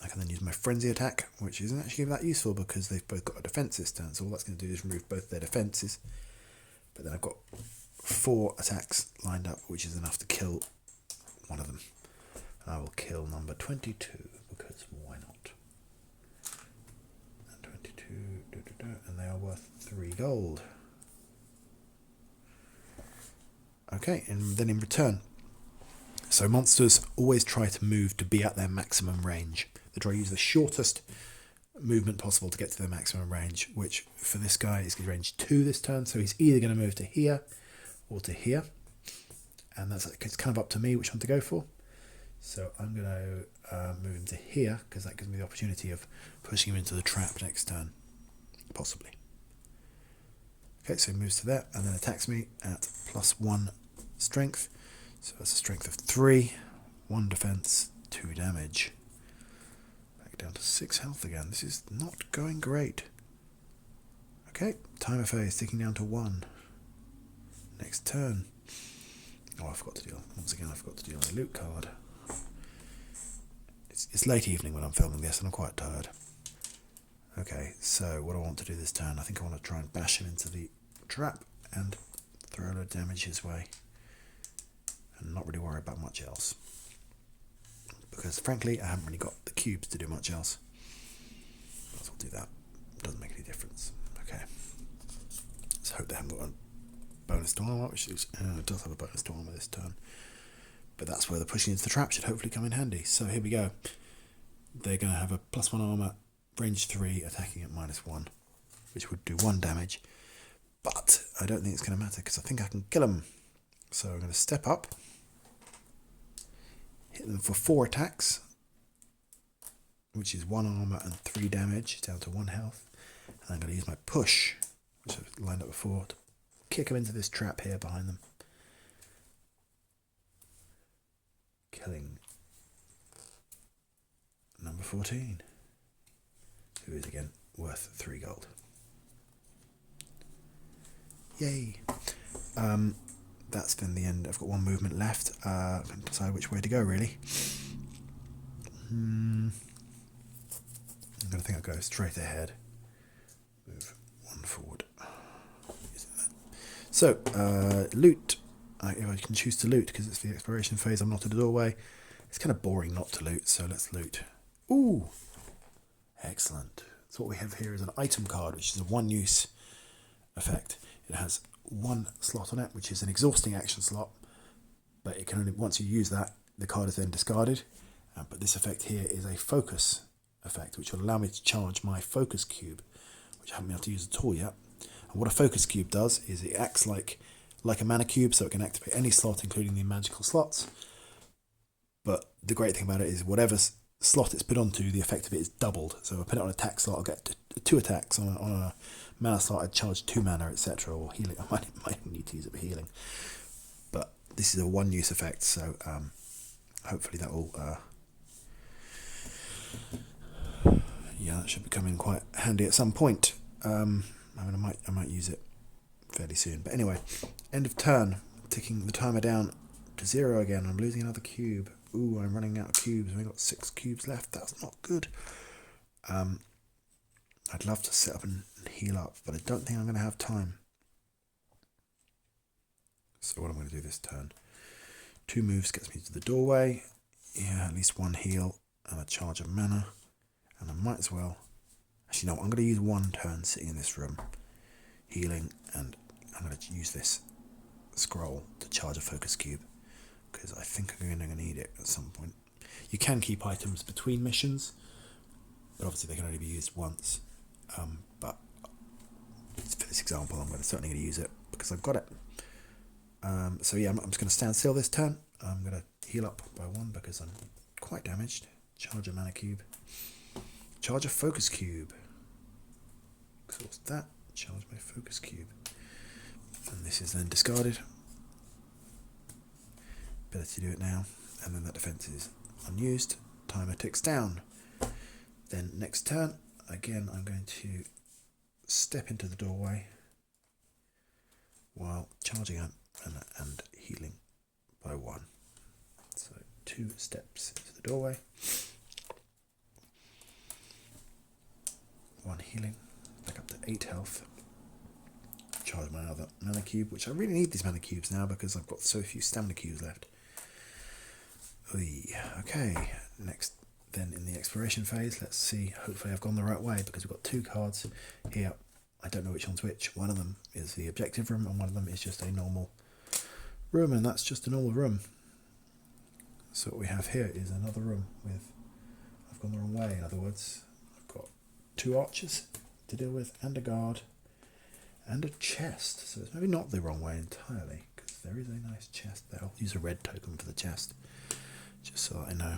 I can then use my frenzy attack, which isn't actually that useful because they've both got a defense this turn. So all that's going to do is remove both their defenses. But then I've got 4 attacks lined up, which is enough to kill one of them. And I will kill number 22 because why not? And 22, and they are worth 3 gold. Okay, and then in return, so monsters always try to move to be at their maximum range. They try to use the shortest movement possible to get to their maximum range, which for this guy is range 2 this turn, so he's either going to move to here or to here, and it's kind of up to me which one to go for. So I'm going to move him to here because that gives me the opportunity of pushing him into the trap next turn, possibly. Okay, so he moves to there and then attacks me at +1 strength, so that's a strength of 3, 1 defense, 2 damage. down to 6 health again. This is not going great. Okay, timer phase ticking down to 1. Next turn. Oh, I forgot to deal. Once again, I forgot to deal a loot card. It's late evening when I'm filming this and I'm quite tired. Okay, so what I want to do this turn, I think I want to try and bash him into the trap and throw a load of damage his way. And not really worry about much else. Because frankly, I haven't really got the cubes to do much else. Might as well do that. Doesn't make any difference. Okay. Let's hope they haven't got a bonus to armor, which is, it does have a bonus to armor this turn. But that's where the pushing into the trap should hopefully come in handy. So here we go. They're going to have a +1 armor, range 3, attacking at -1, which would do 1 damage. But I don't think it's going to matter because I think I can kill them. So I'm going to step up, hit them for 4 attacks, which is 1 armor and 3 damage, down to 1 health. And I'm going to use my push, which I've lined up before, to kick them into this trap here behind them. Killing number 14, who is again worth 3 gold. Yay! That's then the end. I've got 1 movement left. I can decide which way to go, really. I'm going to think I'll go straight ahead. Move 1 forward. So, loot. If I can choose to loot, because it's the exploration phase, I'm not at a doorway. It's kind of boring not to loot, so let's loot. Ooh! Excellent. So what we have here is an item card, which is a 1-use effect. It has 1 slot on it, which is an exhausting action slot, but it can only, once you use that, the card is then discarded. But this effect here is a focus effect, which will allow me to charge my focus cube, which I haven't been able to use at all yet. And what a focus cube does is it acts like a mana cube, so it can activate any slot, including the magical slots. But the great thing about it is whatever slot it's put onto, the effect of it is doubled. So if I put it on an attack slot, I'll get 2 attacks. On a mana slot, I'd charge 2 mana, etc. Or healing. I might need to use it for healing. But this is a 1-use effect, so hopefully that will... yeah, that should be coming quite handy at some point. I might use it fairly soon. But anyway, end of turn. Ticking the timer down to 0 again. I'm losing another cube. Ooh, I'm running out of cubes. We've got 6 cubes left. That's not good. I'd love to sit up and heal up, but I don't think I'm going to have time. So what I'm going to do this turn. 2 moves gets me to the doorway. Yeah, at least 1 heal and a charge of mana. And I might as well... Actually, no, I'm going to use 1 turn sitting in this room, healing, and I'm going to use this scroll to charge a focus cube, because I think I'm going to need it at some point. You can keep items between missions, but obviously they can only be used once. But for this example, I'm certainly going to use it because I've got it. So yeah, I'm just going to stand still this turn. I'm going to heal up by 1 because I'm quite damaged. Charge a mana cube. Charge a focus cube. Exhaust that. Charge my focus cube. And this is then discarded. Ability to do it now. And then that defense is unused. Timer ticks down. Then next turn, again, I'm going to step into the doorway while charging up and healing by 1. So 2 steps into the doorway. 1 healing, back up to 8 health. Charge my other mana cube, which I really need these mana cubes now because I've got so few stamina cubes left. Okay, next then in the exploration phase, let's see, hopefully I've gone the right way because we've got 2 cards here. I don't know which one's which. One of them is the objective room and one of them is just a normal room, and that's just a normal room. So what we have here is another room with, I've gone the wrong way, in other words. 2 archers to deal with, and a guard, and a chest. So it's maybe not the wrong way entirely, because there is a nice chest there. I'll use a red token for the chest, just so that I know.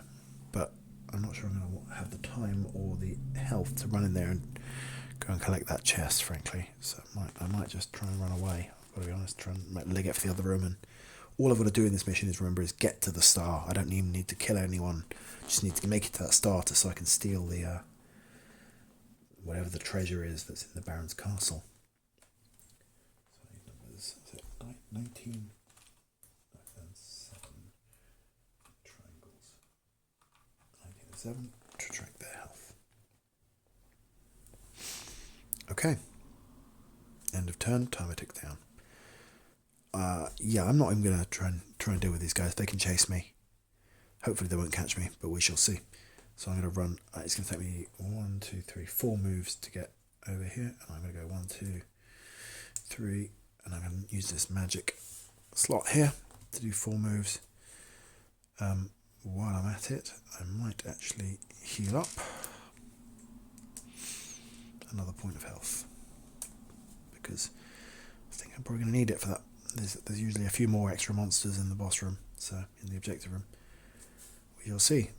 But I'm not sure I'm going to have the time or the health to run in there and go and collect that chest, frankly. So I might just try and run away. I've got to be honest, try and leg it for the other room and all I've got to do in this mission is get to the star. I don't even need to kill anyone. Just need to make it to that star so I can steal the whatever the treasure is that's in the Baron's castle. So numbers, is it 19 and 7 triangles. 19 and 7 to track their health. Okay. End of turn, timer ticks down. Yeah, I'm not even going to try and deal with these guys. They can chase me. Hopefully they won't catch me, but we shall see. So I'm going to run. It's going to take me 1, 2, 3, 4 moves to get over here. And I'm going to go 1, 2, 3. And I'm going to use this magic slot here to do 4 moves. While I'm at it, I might actually heal up. Another point of health. Because I think I'm probably going to need it for that. There's usually a few more extra monsters in the boss room, so in the objective room. We shall see.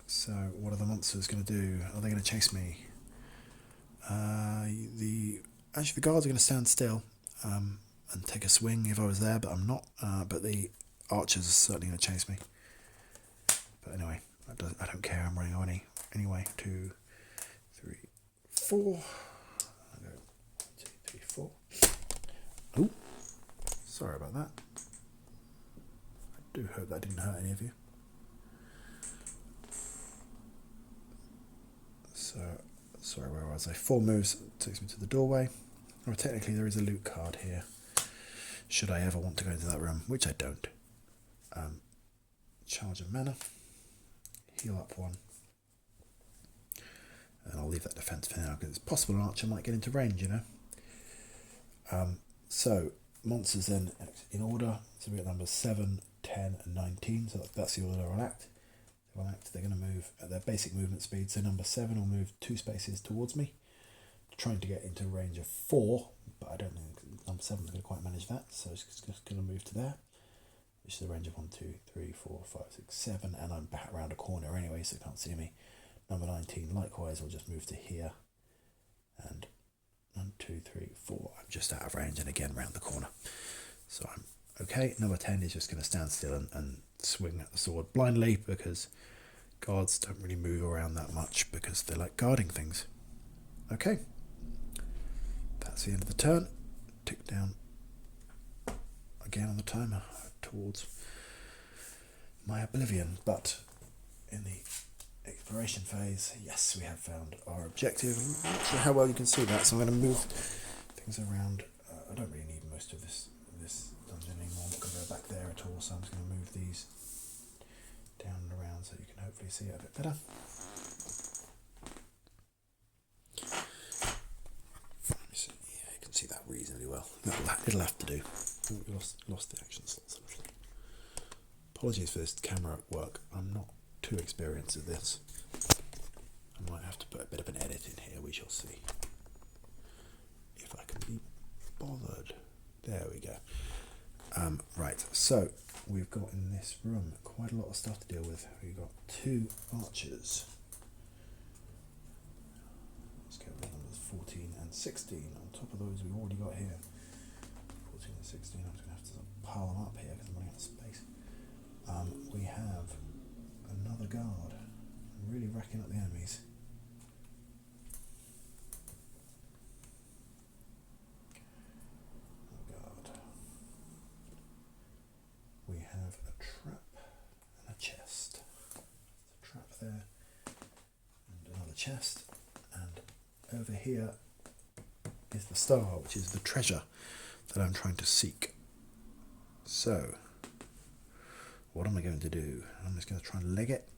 So, what are the monsters going to do? Are they going to chase me? The guards are going to stand still and take a swing if I was there, but I'm not. But the archers are certainly going to chase me. But anyway, I don't care. I'm running on anyway. 2, 3, 4. I go 1, 2, 3, 4. Oh, sorry about that. I do hope that didn't hurt any of you. So, sorry, where was I? 4 moves takes me to the doorway. Or technically there is a loot card here, should I ever want to go into that room, which I don't. Charge of mana. Heal up 1. And I'll leave that defense for now, because it's possible an archer might get into range, you know. So, monsters then in order. So we get numbers 7, 10 and 19. So that's the order I'll act. They're going to move at their basic movement speed. So number 7 will move 2 spaces towards me, trying to get into range of 4. But I don't think number 7 is going to quite manage that. So it's just going to move to there, which is a range of 1, 2, 3, 4, 5, 6, 7. And I'm back around a corner anyway, so they can't see me. Number 19, likewise, will just move to here. And 1, 2, 3, 4. I'm just out of range and again round the corner. So I'm okay. Number 10 is just going to stand still and swing at the sword blindly, because guards don't really move around that much because they like guarding things. Okay. That's the end of the turn. Tick down again on the timer towards my oblivion. But in the exploration phase, yes, we have found our objective. I'm not sure how well you can see that, so I'm going to move things around. I don't really need most of this dungeon anymore. I'm not going to go back there at all, so I'm just going to move these down and around so you can hopefully see it a bit better. Yeah, you can see that reasonably well. It'll have to do. We lost the action slots. Apologies for this camera work. I'm not too experienced at this. I might have to put a bit of an edit in here. We shall see if I can be bothered. There we go. Right, so we've got in this room quite a lot of stuff to deal with. We've got 2 archers. Let's go with numbers 14 and 16 on top of those we've already got here. 14 and 16, I'm just going to have to pile them up here because I'm running out of space. We have another guard. I'm really racking up the enemies. We have a trap and a chest. There's a trap there and another chest, and over here is the star, which is the treasure that I'm trying to seek. So what am I going to do? I'm just going to try and leg it.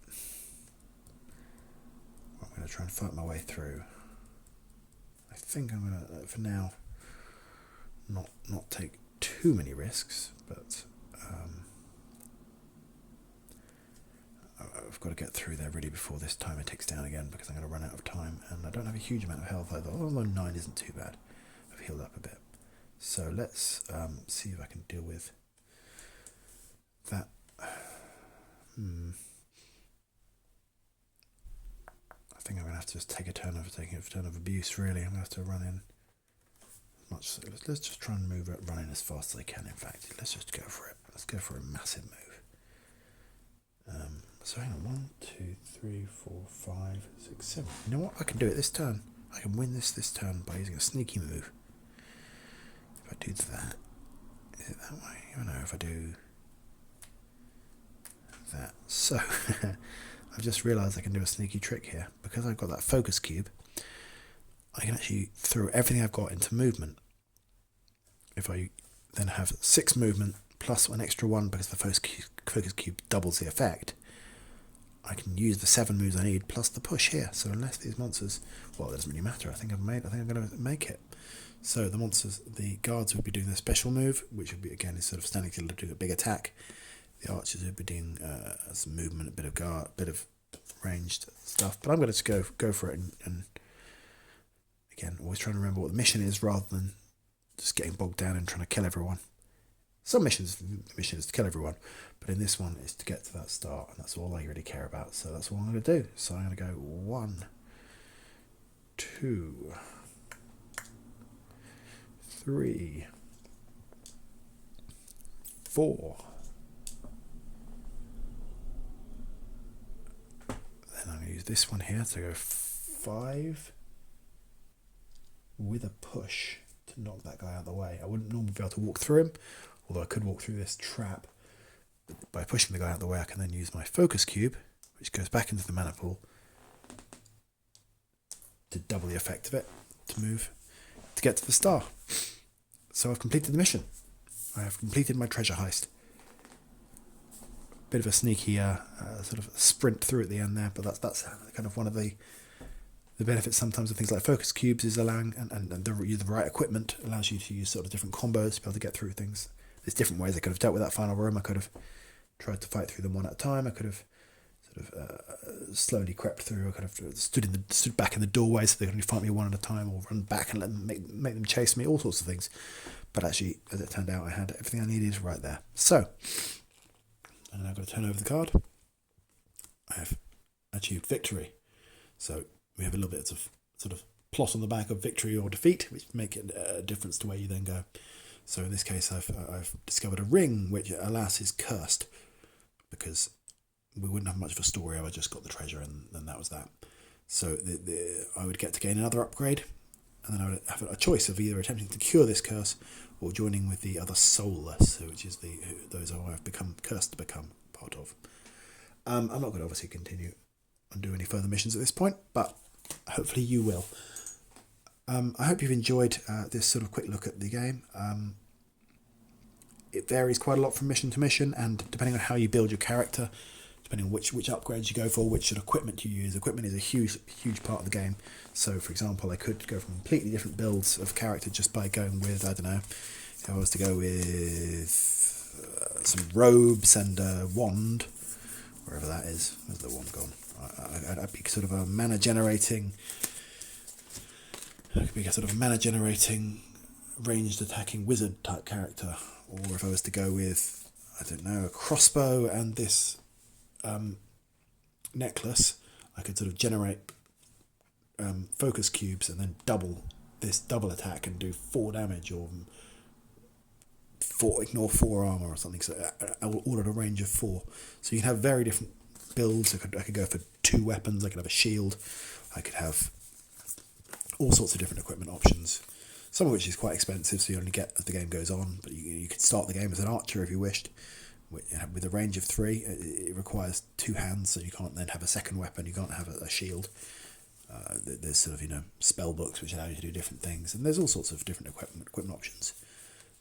I'm going to try and fight my way through. I think I'm going to, for now, not take too many risks, but I've got to get through there really before this timer ticks down again, because I'm going to run out of time, and I don't have a huge amount of health either, although 9 isn't too bad. I've healed up a bit. So let's see if I can deal with that. I think I'm going to have to just take a turn of abuse, really. I'm going to have to run in much. Let's just try and move it running as fast as I can. In fact, let's just go for it. Let's go for a massive move. So hang on, 1, 2, 3, 4, 5, 6, 7. You know what? I can do it this turn. I can win this turn by using a sneaky move. If I do that, is it that way? I don't know if I do that. So I've just realised I can do a sneaky trick here. Because I've got that focus cube, I can actually throw everything I've got into movement. If I then have 6 movement plus an extra 1 because the focus cube doubles the effect, I can use the 7 moves I need plus the push here. So unless these monsters, well, it doesn't really matter. I think I'm going to make it. So the guards would be doing their special move, which would be, again, is sort of standing still to do a big attack. The archers would be doing some movement, a bit of guard, bit of ranged stuff. But I'm going to just go for it and again, always trying to remember what the mission is rather than just getting bogged down and trying to kill everyone. Some missions, the mission is to kill everyone, but in this one, it's to get to that start, and that's all I really care about. So that's what I'm going to do. So I'm going to go 1, 2, 3, 4. Then I'm going to use this one here to go 5 with a push to knock that guy out of the way. I wouldn't normally be able to walk through him, although I could walk through this trap. But by pushing the guy out of the way, I can then use my focus cube, which goes back into the mana pool, to double the effect of it, to move, to get to the star. So I've completed the mission. I have completed my treasure heist. Bit of a sneaky sort of sprint through at the end there, but that's kind of one of the benefits sometimes of things like focus cubes is allowing, and the right equipment allows you to use sort of different combos to be able to get through things. There's different ways I could have dealt with that final room. I could have tried to fight through them one at a time. I could have sort of slowly crept through. I could have stood back in the doorway so they could only fight me one at a time, or run back and let them make them chase me, all sorts of things. But actually, as it turned out, I had everything I needed right there. So, and now I've got to turn over the card. I have achieved victory. So we have a little bit of sort of plot on the back of victory or defeat, which make it a difference to where you then go. So in this case, I've discovered a ring, which alas is cursed, because we wouldn't have much of a story if I just got the treasure and that was that. So I would get to gain another upgrade, and then I would have a choice of either attempting to cure this curse or joining with the other soulless, which is those who I've become cursed to become part of. I'm not going to obviously continue and do any further missions at this point, but hopefully you will. I hope you've enjoyed this sort of quick look at the game. It varies quite a lot from mission to mission, and depending on how you build your character, depending on which upgrades you go for, which sort of equipment you use. Equipment is a huge part of the game. So, for example, I could go from completely different builds of character just by going with, I don't know, if I was to go with some robes and a wand, wherever that is. Where's the wand gone? I'd be sort of a mana generating. I could be a sort of mana generating, ranged attacking wizard type character, or if I was to go with, I don't know, a crossbow and this necklace, I could sort of generate focus cubes and then double attack and do 4 damage, or ignore 4 armor or something. So all at a range of 4. So you can have very different builds. I could go for 2 weapons. I could have a shield. I could have all sorts of different equipment options. Some of which is quite expensive, so you only get as the game goes on. But you could start the game as an archer if you wished. With a range of 3, it requires 2 hands, so you can't then have a second weapon. You can't have a shield. There's sort of spell books which allow you to do different things, and there's all sorts of different equipment options,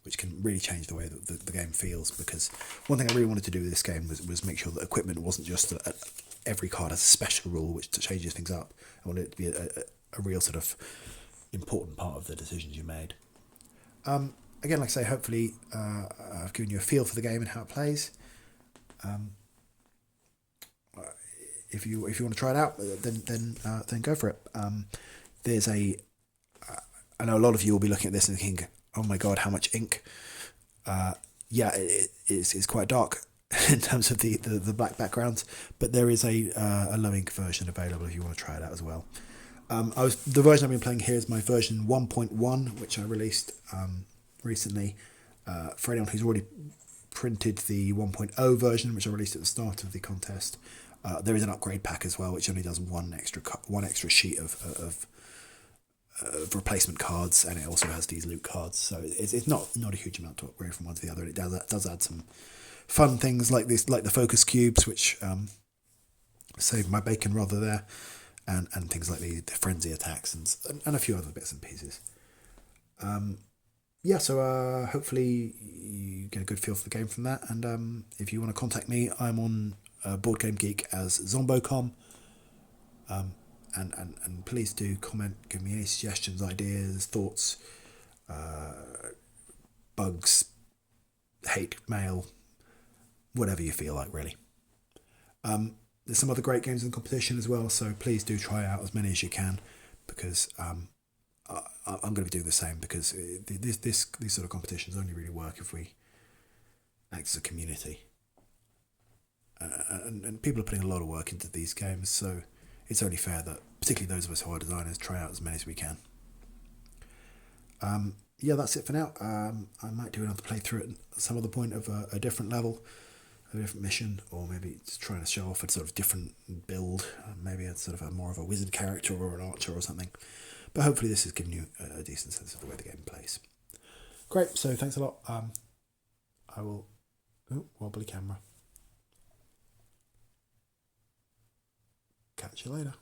which can really change the way that the game feels. Because one thing I really wanted to do with this game was make sure that equipment wasn't just every card has a special rule which changes things up. I wanted it to be a real sort of important part of the decisions you made. Again, like I say, hopefully I've given you a feel for the game and how it plays. If you want to try it out, then go for it. There's I know a lot of you will be looking at this and thinking, "Oh my god, how much ink!" Yeah, it's quite dark in terms of the black backgrounds, but there is a low ink version available if you want to try it out as well. The version I've been playing here is my version 1.1, which I released recently. For anyone who's already printed the 1.0 version, which I released at the start of the contest, there is an upgrade pack as well, which only does one extra sheet of replacement cards, and it also has these loot cards. So it's not a huge amount to upgrade from one to the other. It does add some fun things like this, like the focus cubes, which save my bacon rather there. And things like the frenzy attacks and a few other bits and pieces. So hopefully you get a good feel for the game from that. And if you want to contact me, I'm on BoardGameGeek as Zombocom. And please do comment, give me any suggestions, ideas, thoughts, bugs, hate mail, whatever you feel like, really. There's some other great games in the competition as well, so please do try out as many as you can, because I'm going to be doing the same, because these sort of competitions only really work if we act as a community. And people are putting a lot of work into these games, so it's only fair that, particularly those of us who are designers, try out as many as we can. That's it for now. I might do another playthrough at some other point of a different level, a different mission, or maybe it's trying to show off a sort of different build, maybe it's sort of more of a wizard character or an archer or something. But hopefully this has given you a decent sense of the way the game plays. Great, so thanks a lot. I will... wobbly camera. Catch you later.